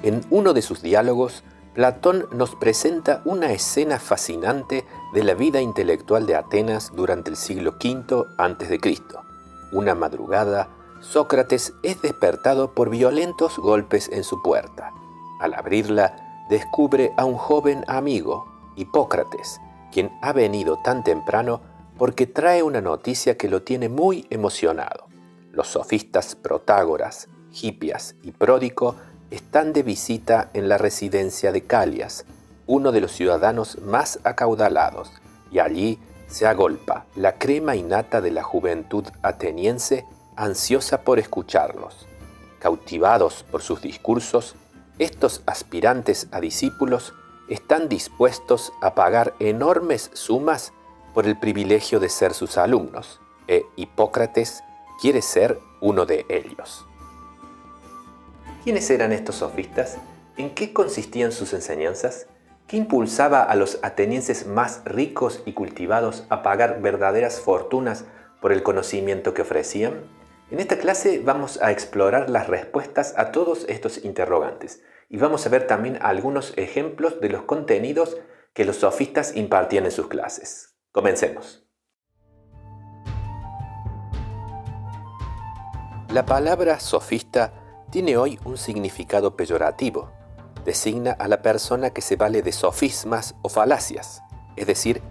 En uno de sus diálogos, Platón nos presenta una escena fascinante de la vida intelectual de Atenas durante el siglo V a.C. Una madrugada, Sócrates es despertado por violentos golpes en su puerta. Al abrirla, descubre a un joven amigo, Hipócrates, quien ha venido tan temprano porque trae una noticia que lo tiene muy emocionado. Los sofistas Protágoras, Hipias y Pródico están de visita en la residencia de Calias, uno de los ciudadanos más acaudalados, y allí se agolpa la crema innata de la juventud ateniense, ansiosa por escucharlos. Cautivados por sus discursos, estos aspirantes a discípulos están dispuestos a pagar enormes sumas por el privilegio de ser sus alumnos, e Hipócrates quiere ser uno de ellos. ¿Quiénes eran estos sofistas? ¿En qué consistían sus enseñanzas? ¿Qué impulsaba a los atenienses más ricos y cultivados a pagar verdaderas fortunas por el conocimiento que ofrecían? En esta clase vamos a explorar las respuestas a todos estos interrogantes y vamos a ver también algunos ejemplos de los contenidos que los sofistas impartían en sus clases. Comencemos. La palabra sofista tiene hoy un significado peyorativo. Designa a la persona que se vale de sofismas o falacias, es decir,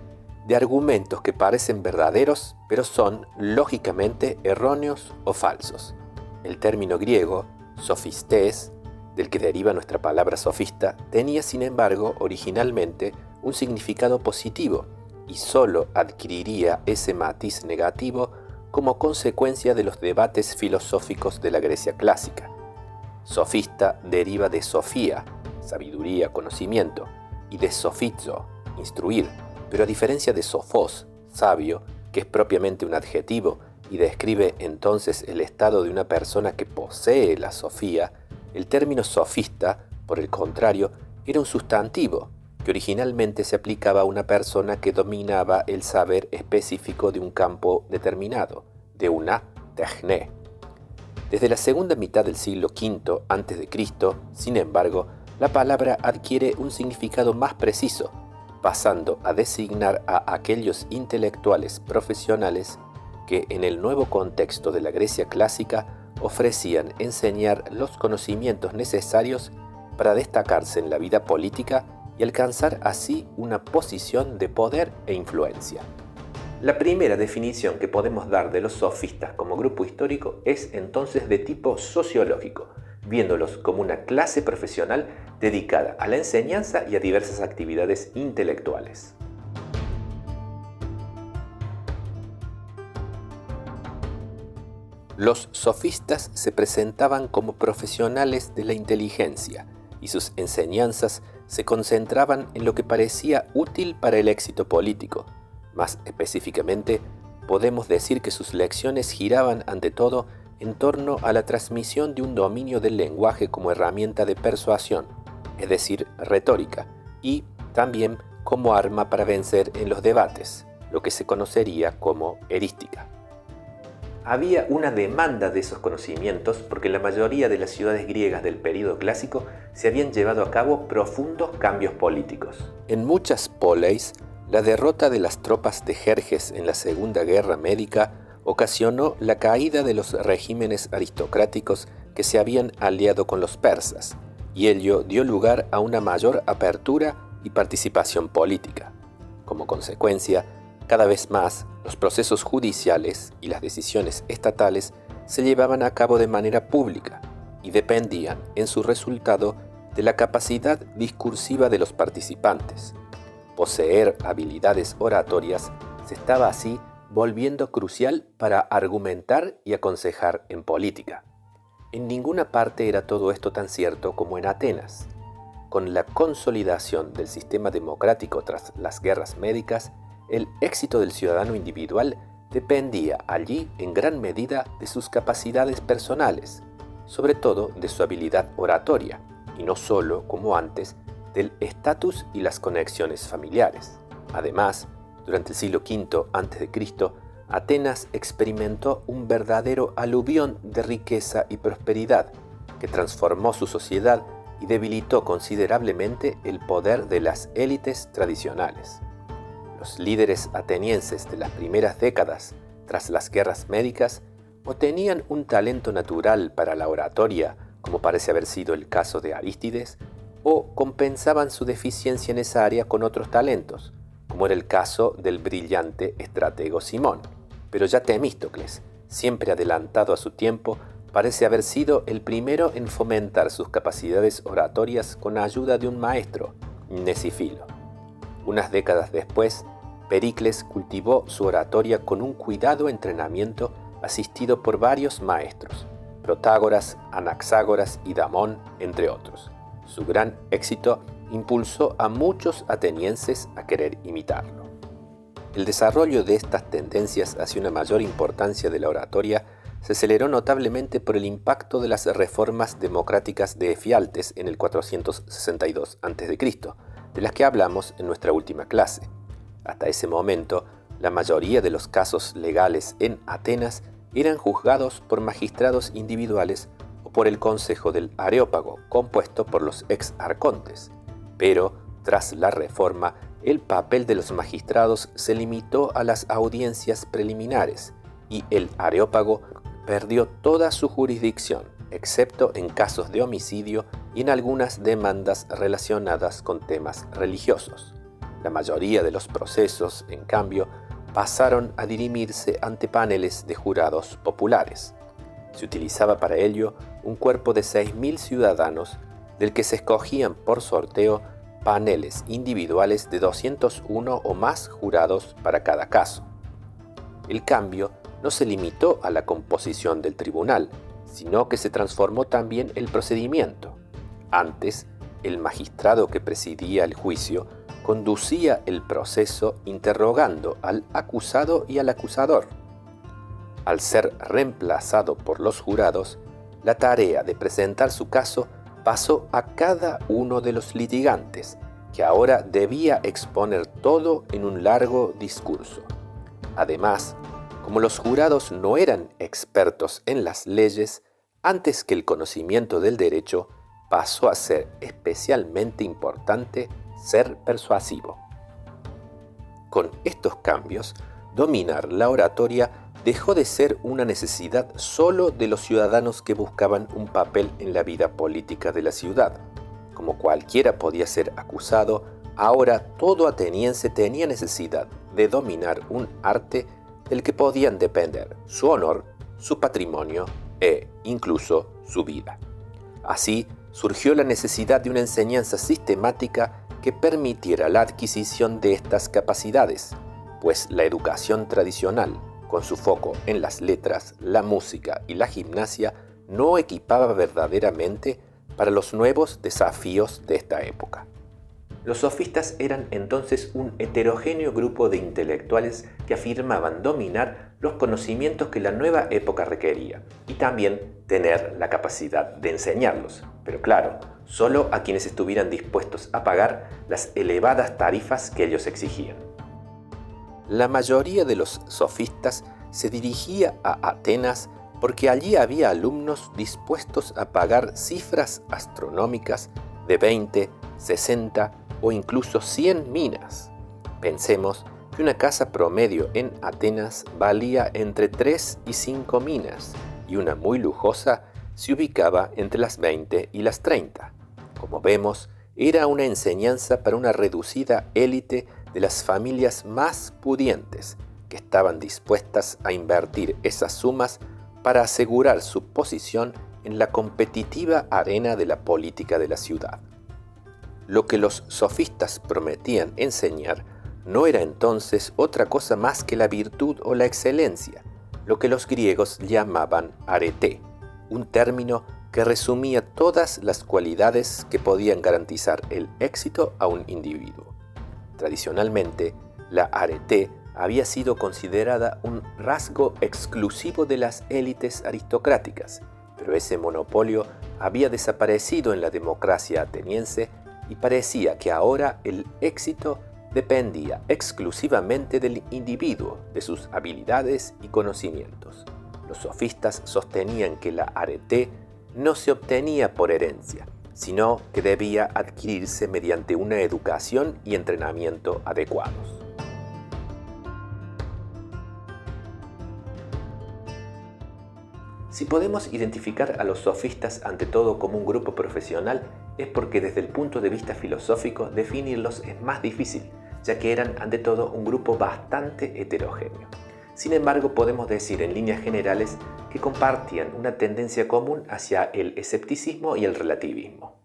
de argumentos que parecen verdaderos, pero son lógicamente erróneos o falsos. El término griego, sofistés, del que deriva nuestra palabra sofista, tenía sin embargo originalmente un significado positivo y solo adquiriría ese matiz negativo como consecuencia de los debates filosóficos de la Grecia clásica. Sofista deriva de sofía, sabiduría, conocimiento, y de sofizo, instruir, pero a diferencia de sofos, sabio, que es propiamente un adjetivo y describe entonces el estado de una persona que posee la sofía, el término sofista, por el contrario, era un sustantivo que originalmente se aplicaba a una persona que dominaba el saber específico de un campo determinado, de una techné. Desde la segunda mitad del siglo V a.C., sin embargo, la palabra adquiere un significado más preciso, pasando a designar a aquellos intelectuales profesionales que en el nuevo contexto de la Grecia clásica ofrecían enseñar los conocimientos necesarios para destacarse en la vida política y alcanzar así una posición de poder e influencia. La primera definición que podemos dar de los sofistas como grupo histórico es entonces de tipo sociológico, viéndolos como una clase profesional dedicada a la enseñanza y a diversas actividades intelectuales. Los sofistas se presentaban como profesionales de la inteligencia y sus enseñanzas se concentraban en lo que parecía útil para el éxito político. Más específicamente, podemos decir que sus lecciones giraban ante todo en torno a la transmisión de un dominio del lenguaje como herramienta de persuasión, es decir, retórica, y también como arma para vencer en los debates, lo que se conocería como erística. Había una demanda de esos conocimientos porque en la mayoría de las ciudades griegas del período clásico se habían llevado a cabo profundos cambios políticos. En muchas poleis, la derrota de las tropas de Jerjes en la Segunda Guerra Médica ocasionó la caída de los regímenes aristocráticos que se habían aliado con los persas, y ello dio lugar a una mayor apertura y participación política. Como consecuencia, cada vez más, los procesos judiciales y las decisiones estatales se llevaban a cabo de manera pública y dependían, en su resultado, de la capacidad discursiva de los participantes. Poseer habilidades oratorias se estaba así volviendo crucial para argumentar y aconsejar en política. En ninguna parte era todo esto tan cierto como en Atenas. Con la consolidación del sistema democrático tras las guerras médicas, el éxito del ciudadano individual dependía allí en gran medida de sus capacidades personales, sobre todo de su habilidad oratoria, y no solo, como antes, del estatus y las conexiones familiares. Además, durante el siglo V a.C., Atenas experimentó un verdadero aluvión de riqueza y prosperidad que transformó su sociedad y debilitó considerablemente el poder de las élites tradicionales. Los líderes atenienses de las primeras décadas, tras las guerras médicas, o tenían un talento natural para la oratoria, como parece haber sido el caso de Arístides, o compensaban su deficiencia en esa área con otros talentos, como era el caso del brillante estratego Simón. Pero ya Temístocles, siempre adelantado a su tiempo, parece haber sido el primero en fomentar sus capacidades oratorias con ayuda de un maestro, Mnesifilo. Unas décadas después, Pericles cultivó su oratoria con un cuidado entrenamiento asistido por varios maestros, Protágoras, Anaxágoras y Damón, entre otros. Su gran éxito impulsó a muchos atenienses a querer imitarlo. El desarrollo de estas tendencias hacia una mayor importancia de la oratoria se aceleró notablemente por el impacto de las reformas democráticas de Efialtes en el 462 a.C., de las que hablamos en nuestra última clase. Hasta ese momento, la mayoría de los casos legales en Atenas eran juzgados por magistrados individuales o por el Consejo del Areópago, compuesto por los ex-arcontes. Pero, tras la reforma, el papel de los magistrados se limitó a las audiencias preliminares y el Areópago perdió toda su jurisdicción, excepto en casos de homicidio y en algunas demandas relacionadas con temas religiosos. La mayoría de los procesos, en cambio, pasaron a dirimirse ante paneles de jurados populares. Se utilizaba para ello un cuerpo de 6.000 ciudadanos, del que se escogían por sorteo paneles individuales de 201 o más jurados para cada caso. El cambio no se limitó a la composición del tribunal, sino que se transformó también el procedimiento. Antes, el magistrado que presidía el juicio conducía el proceso interrogando al acusado y al acusador. Al ser reemplazado por los jurados, la tarea de presentar su caso pasó a cada uno de los litigantes, que ahora debía exponer todo en un largo discurso. Además, como los jurados no eran expertos en las leyes, antes que el conocimiento del derecho, pasó a ser especialmente importante ser persuasivo. Con estos cambios, dominar la oratoria dejó de ser una necesidad solo de los ciudadanos que buscaban un papel en la vida política de la ciudad. Como cualquiera podía ser acusado, ahora todo ateniense tenía necesidad de dominar un arte del que podían depender su honor, su patrimonio e incluso su vida. Así surgió la necesidad de una enseñanza sistemática que permitiera la adquisición de estas capacidades, pues la educación tradicional, con su foco en las letras, la música y la gimnasia, no equipaba verdaderamente para los nuevos desafíos de esta época. Los sofistas eran entonces un heterogéneo grupo de intelectuales que afirmaban dominar los conocimientos que la nueva época requería y también tener la capacidad de enseñarlos, pero claro, solo a quienes estuvieran dispuestos a pagar las elevadas tarifas que ellos exigían. La mayoría de los sofistas se dirigía a Atenas porque allí había alumnos dispuestos a pagar cifras astronómicas de 20, 60 o incluso 100 minas. Pensemos que una casa promedio en Atenas valía entre 3 y 5 minas y una muy lujosa se ubicaba entre las 20 y las 30. Como vemos, era una enseñanza para una reducida élite de las familias más pudientes que estaban dispuestas a invertir esas sumas para asegurar su posición en la competitiva arena de la política de la ciudad. Lo que los sofistas prometían enseñar no era entonces otra cosa más que la virtud o la excelencia, lo que los griegos llamaban arete, un término que resumía todas las cualidades que podían garantizar el éxito a un individuo. Tradicionalmente, la arete había sido considerada un rasgo exclusivo de las élites aristocráticas, pero ese monopolio había desaparecido en la democracia ateniense y parecía que ahora el éxito dependía exclusivamente del individuo, de sus habilidades y conocimientos. Los sofistas sostenían que la arete no se obtenía por herencia, sino que debía adquirirse mediante una educación y entrenamiento adecuados. Si podemos identificar a los sofistas ante todo como un grupo profesional, es porque desde el punto de vista filosófico definirlos es más difícil, ya que eran ante todo un grupo bastante heterogéneo. Sin embargo, podemos decir en líneas generales que compartían una tendencia común hacia el escepticismo y el relativismo.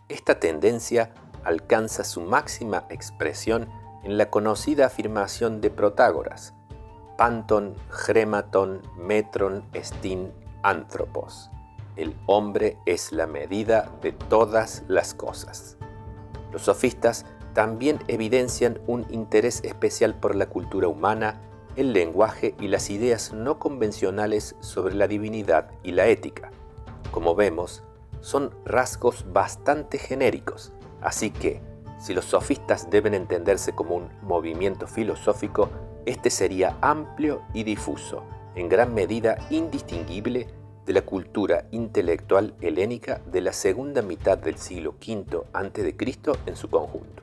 Esta tendencia alcanza su máxima expresión en la conocida afirmación de Protágoras: Panton, Grématon, Metron, Estin, Anthropos. El hombre es la medida de todas las cosas. Los sofistas también evidencian un interés especial por la cultura humana, el lenguaje y las ideas no convencionales sobre la divinidad y la ética. Como vemos, son rasgos bastante genéricos, así que, si los sofistas deben entenderse como un movimiento filosófico, este sería amplio y difuso, en gran medida indistinguible de la cultura intelectual helénica de la segunda mitad del siglo V a.C. en su conjunto.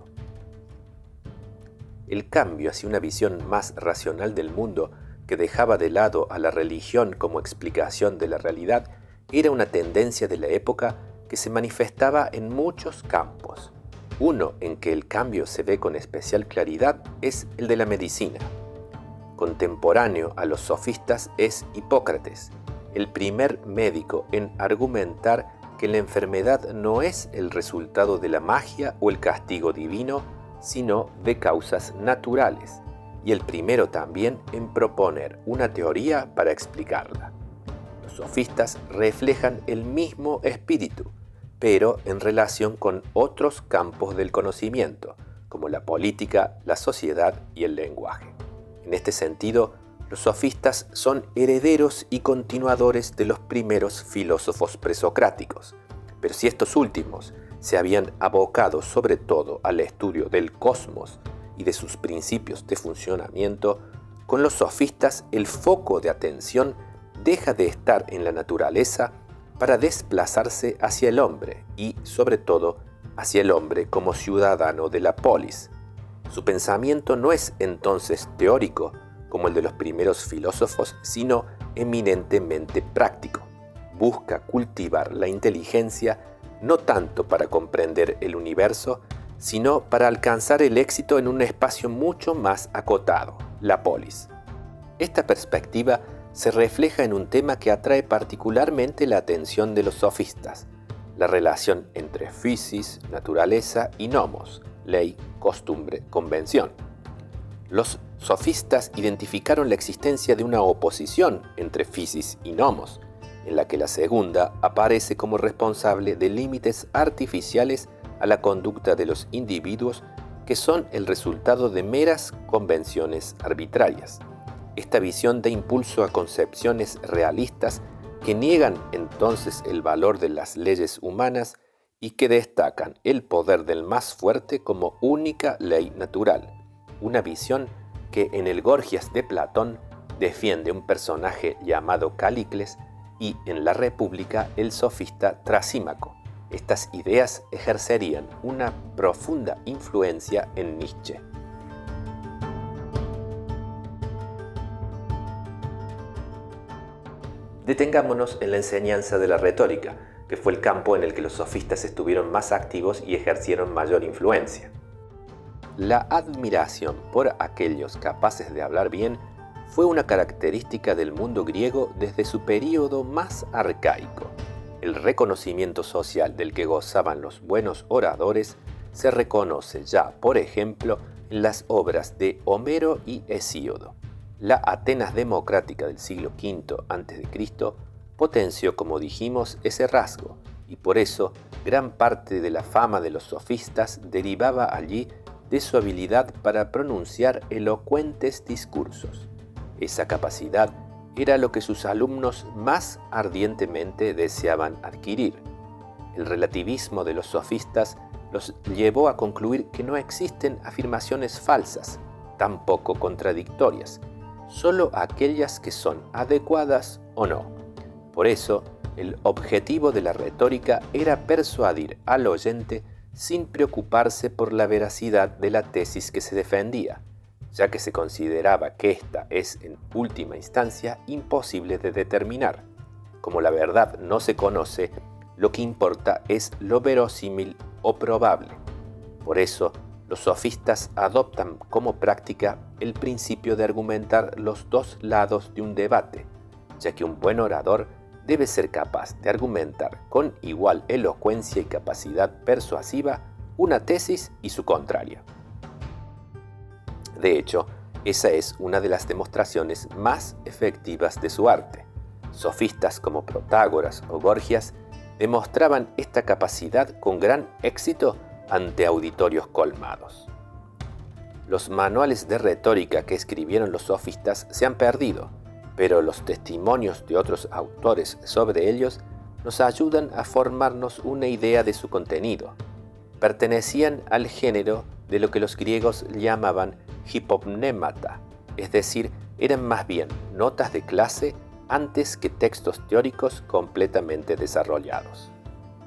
El cambio hacia una visión más racional del mundo, que dejaba de lado a la religión como explicación de la realidad, era una tendencia de la época que se manifestaba en muchos campos. Uno en que el cambio se ve con especial claridad es el de la medicina. Contemporáneo a los sofistas es Hipócrates, el primer médico en argumentar que la enfermedad no es el resultado de la magia o el castigo divino, sino de causas naturales, y el primero también en proponer una teoría para explicarla. Los sofistas reflejan el mismo espíritu, pero en relación con otros campos del conocimiento, como la política, la sociedad y el lenguaje. En este sentido, los sofistas son herederos y continuadores de los primeros filósofos presocráticos, pero si estos últimos se habían abocado sobre todo al estudio del cosmos y de sus principios de funcionamiento, con los sofistas el foco de atención deja de estar en la naturaleza para desplazarse hacia el hombre y, sobre todo, hacia el hombre como ciudadano de la polis. Su pensamiento no es entonces teórico, como el de los primeros filósofos, sino eminentemente práctico. Busca cultivar la inteligencia no tanto para comprender el universo, sino para alcanzar el éxito en un espacio mucho más acotado, la polis. Esta perspectiva se refleja en un tema que atrae particularmente la atención de los sofistas: la relación entre physis, naturaleza, y nomos, ley, costumbre, convención. Los sofistas identificaron la existencia de una oposición entre physis y nomos, en la que la segunda aparece como responsable de límites artificiales a la conducta de los individuos que son el resultado de meras convenciones arbitrarias. Esta visión da impulso a concepciones realistas que niegan entonces el valor de las leyes humanas y que destacan el poder del más fuerte como única ley natural, una visión que en el Gorgias de Platón defiende un personaje llamado Calícles y en la República el sofista Trasímaco. Estas ideas ejercerían una profunda influencia en Nietzsche. Detengámonos en la enseñanza de la retórica, que fue el campo en el que los sofistas estuvieron más activos y ejercieron mayor influencia. La admiración por aquellos capaces de hablar bien fue una característica del mundo griego desde su período más arcaico. El reconocimiento social del que gozaban los buenos oradores se reconoce ya, por ejemplo, en las obras de Homero y Hesíodo. La Atenas democrática del siglo V a.C. potenció, como dijimos, ese rasgo, y por eso gran parte de la fama de los sofistas derivaba allí de su habilidad para pronunciar elocuentes discursos. Esa capacidad era lo que sus alumnos más ardientemente deseaban adquirir. El relativismo de los sofistas los llevó a concluir que no existen afirmaciones falsas, tampoco contradictorias, solo aquellas que son adecuadas o no. Por eso, El objetivo de la retórica era persuadir al oyente sin preocuparse por la veracidad de la tesis que se defendía, ya que se consideraba que esta es en última instancia imposible de determinar. Como la verdad no se conoce, lo que importa es lo verosímil o probable. Por eso, los sofistas adoptan como práctica el principio de argumentar los dos lados de un debate, ya que un buen orador debe ser capaz de argumentar con igual elocuencia y capacidad persuasiva una tesis y su contraria. De hecho, esa es una de las demostraciones más efectivas de su arte. Sofistas como Protágoras o Gorgias demostraban esta capacidad con gran éxito ante auditorios colmados. Los manuales de retórica que escribieron los sofistas se han perdido, pero los testimonios de otros autores sobre ellos nos ayudan a formarnos una idea de su contenido. Pertenecían al género de lo que los griegos llamaban hipomnémata, es decir, eran más bien notas de clase antes que textos teóricos completamente desarrollados.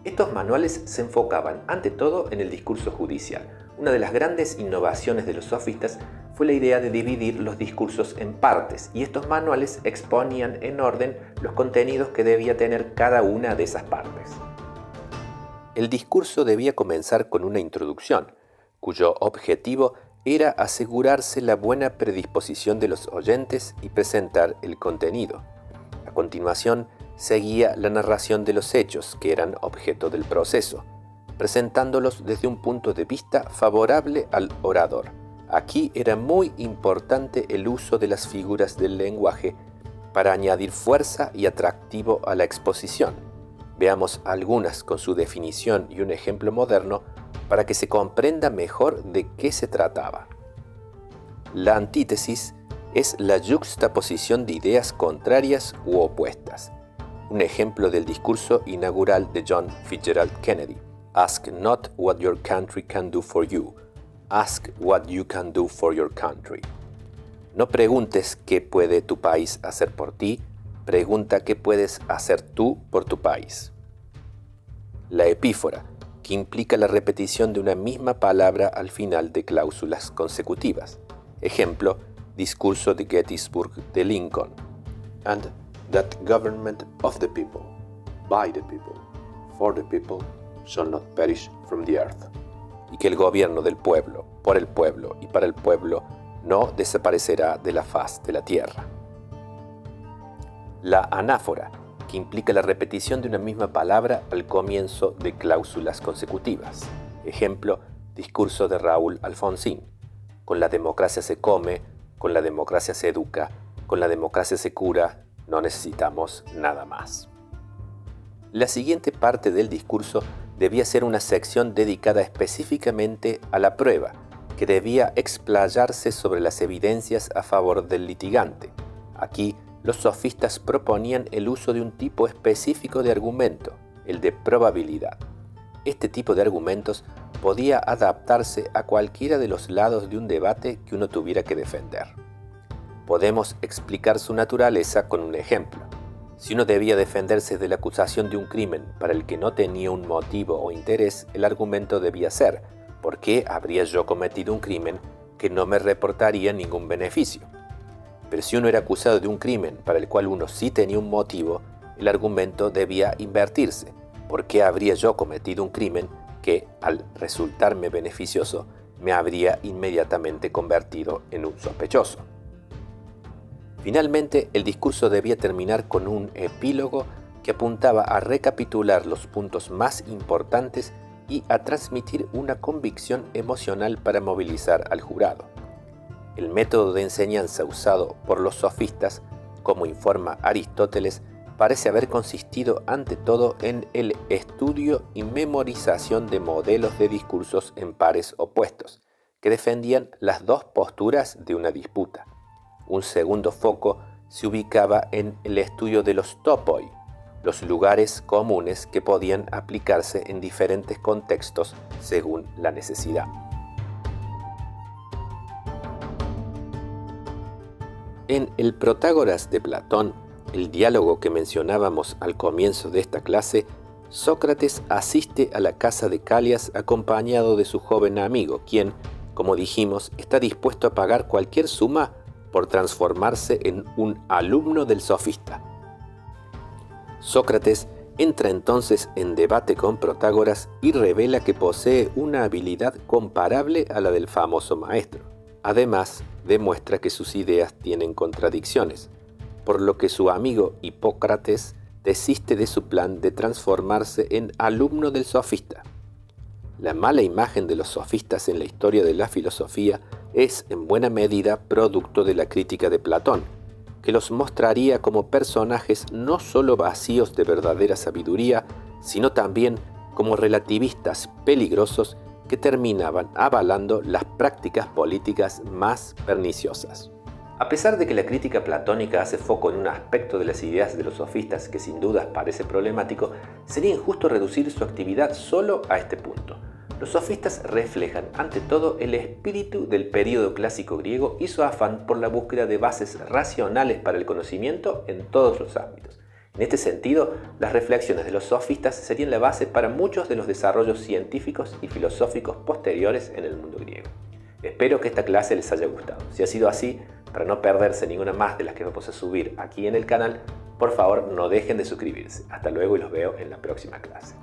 Estos manuales se enfocaban ante todo en el discurso judicial. Una de las grandes innovaciones de los sofistas fue la idea de dividir los discursos en partes, y estos manuales exponían en orden los contenidos que debía tener cada una de esas partes. El discurso debía comenzar con una introducción, cuyo objetivo era asegurarse la buena predisposición de los oyentes y presentar el contenido. A continuación, seguía la narración de los hechos que eran objeto del proceso, presentándolos desde un punto de vista favorable al orador. Aquí era muy importante el uso de las figuras del lenguaje para añadir fuerza y atractivo a la exposición. Veamos algunas con su definición y un ejemplo moderno para que se comprenda mejor de qué se trataba. La antítesis es la yuxtaposición de ideas contrarias u opuestas. Un ejemplo del discurso inaugural de John Fitzgerald Kennedy: Ask not what your country can do for you. Ask what you can do for your country. No preguntes qué puede tu país hacer por ti, pregunta qué puedes hacer tú por tu país. La epífora, que implica la repetición de una misma palabra al final de cláusulas consecutivas. Ejemplo, discurso de Gettysburg de Lincoln. And that government of the people, by the people, for the people, shall not perish from the earth. Y que el gobierno del pueblo, por el pueblo y para el pueblo no desaparecerá de la faz de la tierra. La anáfora, que implica la repetición de una misma palabra al comienzo de cláusulas consecutivas. Ejemplo, discurso de Raúl Alfonsín. Con la democracia se come, con la democracia se educa, con la democracia se cura, no necesitamos nada más. La siguiente parte del discurso debía ser una sección dedicada específicamente a la prueba, que debía explayarse sobre las evidencias a favor del litigante. Aquí, los sofistas proponían el uso de un tipo específico de argumento, el de probabilidad. Este tipo de argumentos podía adaptarse a cualquiera de los lados de un debate que uno tuviera que defender. Podemos explicar su naturaleza con un ejemplo. Si uno debía defenderse de la acusación de un crimen para el que no tenía un motivo o interés, el argumento debía ser: ¿por qué habría yo cometido un crimen que no me reportaría ningún beneficio? Pero si uno era acusado de un crimen para el cual uno sí tenía un motivo, el argumento debía invertirse: ¿por qué habría yo cometido un crimen que, al resultarme beneficioso, me habría inmediatamente convertido en un sospechoso? Finalmente, el discurso debía terminar con un epílogo que apuntaba a recapitular los puntos más importantes y a transmitir una convicción emocional para movilizar al jurado. El método de enseñanza usado por los sofistas, como informa Aristóteles, parece haber consistido ante todo en el estudio y memorización de modelos de discursos en pares opuestos, que defendían las dos posturas de una disputa. Un segundo foco se ubicaba en el estudio de los topoi, los lugares comunes que podían aplicarse en diferentes contextos según la necesidad. En el Protágoras de Platón, el diálogo que mencionábamos al comienzo de esta clase, Sócrates asiste a la casa de Calias acompañado de su joven amigo, quien, como dijimos, está dispuesto a pagar cualquier suma por transformarse en un alumno del sofista. Sócrates entra entonces en debate con Protágoras y revela que posee una habilidad comparable a la del famoso maestro. Además, demuestra que sus ideas tienen contradicciones, por lo que su amigo Hipócrates desiste de su plan de transformarse en alumno del sofista. La mala imagen de los sofistas en la historia de la filosofía es en buena medida producto de la crítica de Platón, que los mostraría como personajes no solo vacíos de verdadera sabiduría, sino también como relativistas peligrosos que terminaban avalando las prácticas políticas más perniciosas. A pesar de que la crítica platónica hace foco en un aspecto de las ideas de los sofistas que sin dudas parece problemático, sería injusto reducir su actividad solo a este punto. Los sofistas reflejan, ante todo, el espíritu del período clásico griego y su afán por la búsqueda de bases racionales para el conocimiento en todos los ámbitos. En este sentido, las reflexiones de los sofistas serían la base para muchos de los desarrollos científicos y filosóficos posteriores en el mundo griego. Espero que esta clase les haya gustado. Si ha sido así, para no perderse ninguna más de las que vamos a subir aquí en el canal, por favor no dejen de suscribirse. Hasta luego y los veo en la próxima clase.